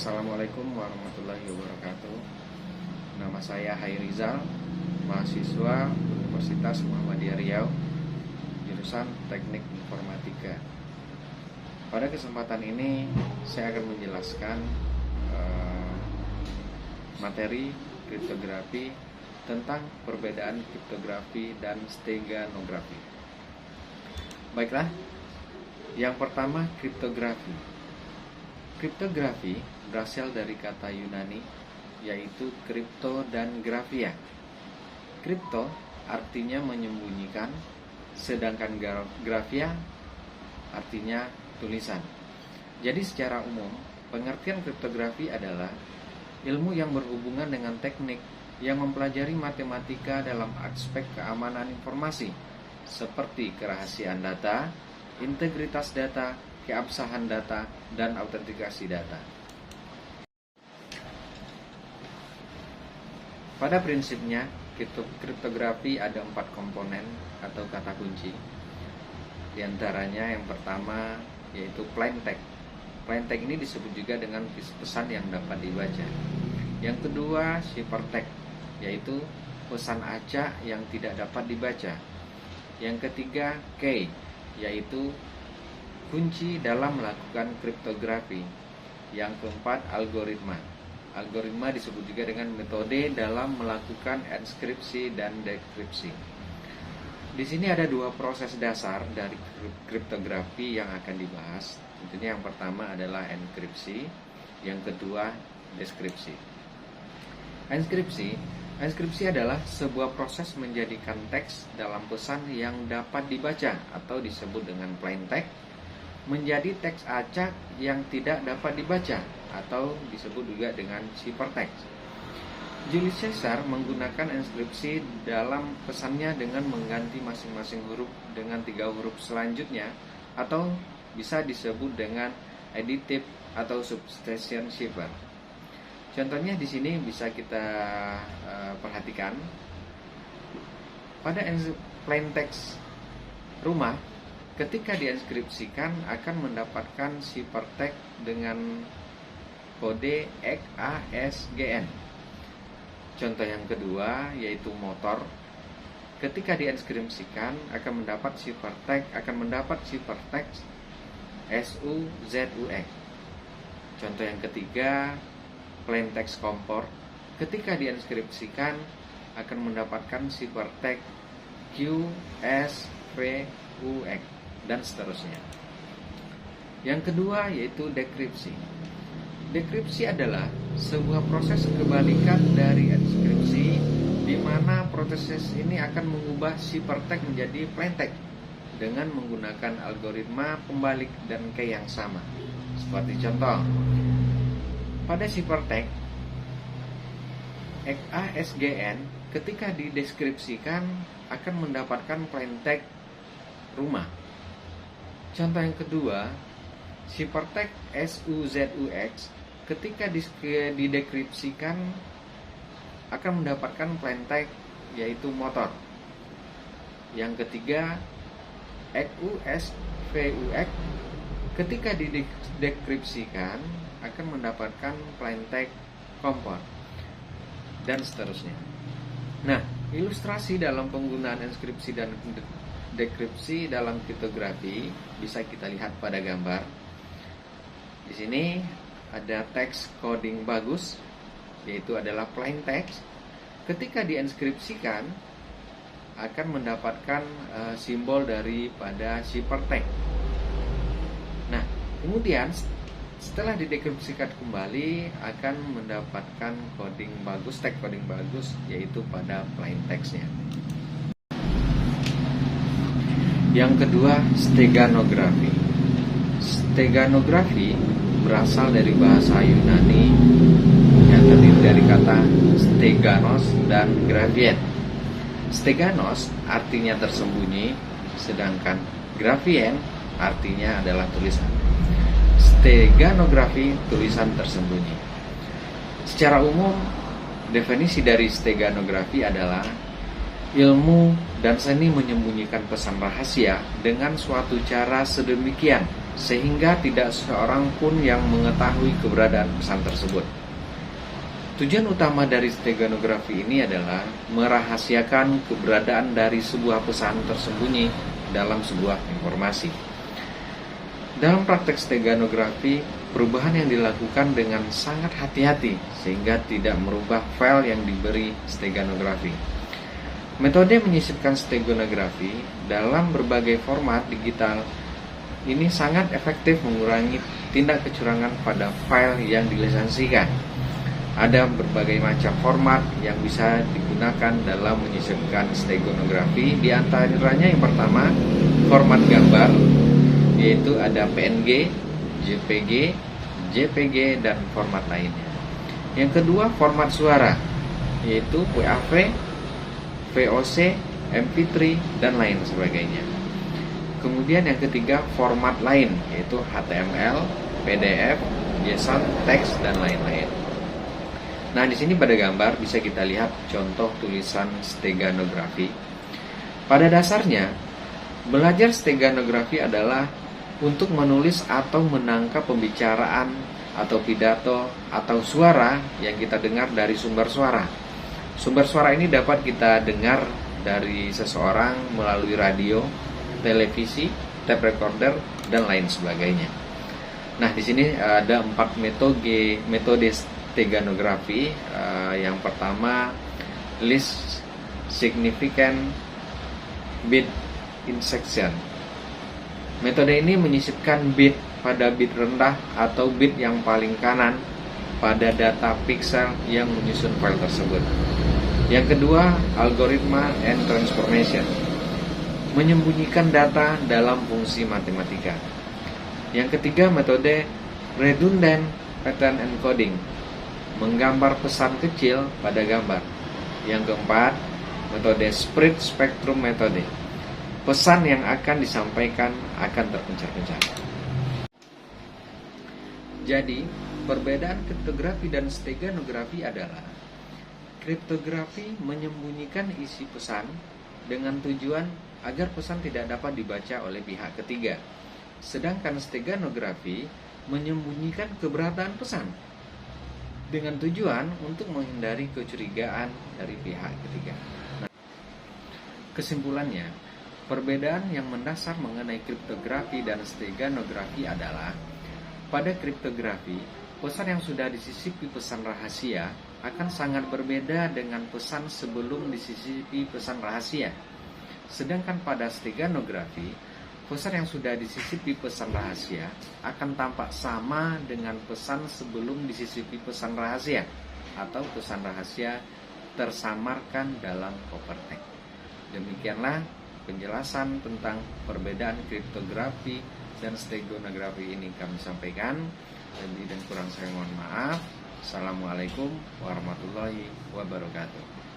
Assalamualaikum warahmatullahi wabarakatuh. Nama saya Hairizal, mahasiswa Universitas Muhammadiyah Riau, jurusan Teknik Informatika. Pada kesempatan ini saya akan menjelaskan materi kriptografi tentang perbedaan kriptografi dan steganografi. Baiklah, yang pertama kriptografi. Kriptografi berasal dari kata Yunani, yaitu kripto dan grafia. Kripto artinya menyembunyikan, sedangkan grafia artinya tulisan. Jadi secara umum, pengertian kriptografi adalah ilmu yang berhubungan dengan teknik yang mempelajari matematika dalam aspek keamanan informasi, seperti kerahasiaan data, integritas data, keabsahan data, dan autentikasi data. Pada prinsipnya, kriptografi ada 4 komponen atau kata kunci. Di antaranya yang pertama yaitu plain text. Plain text ini disebut juga dengan pesan yang dapat dibaca. Yang kedua ciphertext, yaitu pesan acak yang tidak dapat dibaca. Yang ketiga key, yaitu kunci dalam melakukan kriptografi. Yang keempat algoritma. Algoritma disebut juga dengan metode dalam melakukan enskripsi dan dekripsi. Di sini ada 2 proses dasar dari kriptografi yang akan dibahas. Tentunya yang pertama adalah enkripsi, yang kedua deskripsi. Enkripsi adalah sebuah proses menjadikan teks dalam pesan yang dapat dibaca atau disebut dengan plain text menjadi teks acak yang tidak dapat dibaca atau disebut juga dengan ciphertext. Julius Caesar menggunakan enkripsi dalam pesannya dengan mengganti masing-masing huruf dengan 3 huruf selanjutnya atau bisa disebut dengan additive atau substitution cipher. Contohnya di sini bisa kita perhatikan pada plain text rumah. Ketika dienskripsikan akan mendapatkan ciphertext dengan kode XASGN. Contoh yang kedua yaitu motor. Ketika dienskripsikan akan mendapat ciphertext SUZUX. Contoh yang ketiga plain text kompor. Ketika dienskripsikan akan mendapatkan ciphertext QSVUX dan seterusnya. Yang kedua yaitu dekripsi. Dekripsi adalah sebuah proses kebalikan dari enskripsi, di mana proses ini akan mengubah ciphertext menjadi plain text dengan menggunakan algoritma pembalik dan key yang sama. Seperti contoh, pada ciphertext XASGN ketika dideskripsikan akan mendapatkan plain text rumah. Contoh yang kedua, ciphertext SUZUX ketika didekripsikan akan mendapatkan plain text yaitu motor. Yang ketiga, XUSVUX ketika didekripsikan akan mendapatkan plain text kompor dan seterusnya. Nah, ilustrasi dalam penggunaan enskripsi dan dekripsi dalam kriptografi bisa kita lihat pada gambar. Di sini ada teks coding bagus, yaitu adalah plain text. Ketika dienskripsikan akan mendapatkan simbol daripada ciphertext. Nah, kemudian setelah didekripsikan kembali akan mendapatkan coding bagus, teks coding bagus, yaitu pada plain textnya. Yang kedua, steganografi. Steganografi berasal dari bahasa Yunani yang terdiri dari kata steganos dan graphien. Steganos artinya tersembunyi, sedangkan graphien artinya adalah tulisan. Steganografi, tulisan tersembunyi. Secara umum, definisi dari steganografi adalah ilmu dan seni menyembunyikan pesan rahasia dengan suatu cara sedemikian sehingga tidak seorang pun yang mengetahui keberadaan pesan tersebut. Tujuan utama dari steganografi ini adalah merahasiakan keberadaan dari sebuah pesan tersembunyi dalam sebuah informasi. Dalam praktek steganografi, perubahan yang dilakukan dengan sangat hati-hati sehingga tidak merubah file yang diberi steganografi. Metode menyisipkan steganografi dalam berbagai format digital ini sangat efektif mengurangi tindak kecurangan pada file yang dilisensikan. Ada berbagai macam format yang bisa digunakan dalam menyisipkan steganografi. Di antaranya yang pertama, format gambar, yaitu ada PNG, JPG, JPG, dan format lainnya. Yang kedua, format suara, yaitu WAV, VOC, MP3, dan lain sebagainya. Kemudian yang ketiga, format lain, yaitu HTML, PDF, JSON, teks, dan lain-lain. Nah, di sini pada gambar bisa kita lihat contoh tulisan steganografi. Pada dasarnya, belajar steganografi adalah untuk menulis atau menangkap pembicaraan atau pidato atau suara yang kita dengar dari sumber suara. Sumber suara ini dapat kita dengar dari seseorang melalui radio, televisi, tape recorder, dan lain sebagainya. Nah, di sini ada 4 metode steganografi. Yang pertama, least significant bit insertion. Metode ini menyisipkan bit pada bit rendah atau bit yang paling kanan pada data pixel yang menyusun file tersebut. Yang kedua, algoritma and transformation, menyembunyikan data dalam fungsi matematika. Yang ketiga, metode redundant pattern encoding, menggambar pesan kecil pada gambar. Yang keempat, metode spread spectrum metode, pesan yang akan disampaikan akan terpencar-pencar. Jadi, perbedaan kriptografi dan steganografi adalah kriptografi menyembunyikan isi pesan dengan tujuan agar pesan tidak dapat dibaca oleh pihak ketiga. Sedangkan steganografi menyembunyikan keberadaan pesan dengan tujuan untuk menghindari kecurigaan dari pihak ketiga. Kesimpulannya, perbedaan yang mendasar mengenai kriptografi dan steganografi adalah pada kriptografi, pesan yang sudah disisipi pesan rahasia akan sangat berbeda dengan pesan sebelum disisipi pesan rahasia. Sedangkan pada steganografi, pesan yang sudah disisipi pesan rahasia akan tampak sama dengan pesan sebelum disisipi pesan rahasia atau pesan rahasia tersamarkan dalam ciphertext. Demikianlah penjelasan tentang perbedaan kriptografi dan steganografi ini kami sampaikan. Lebih dan kurang saya mohon maaf. Assalamualaikum warahmatullahi wabarakatuh.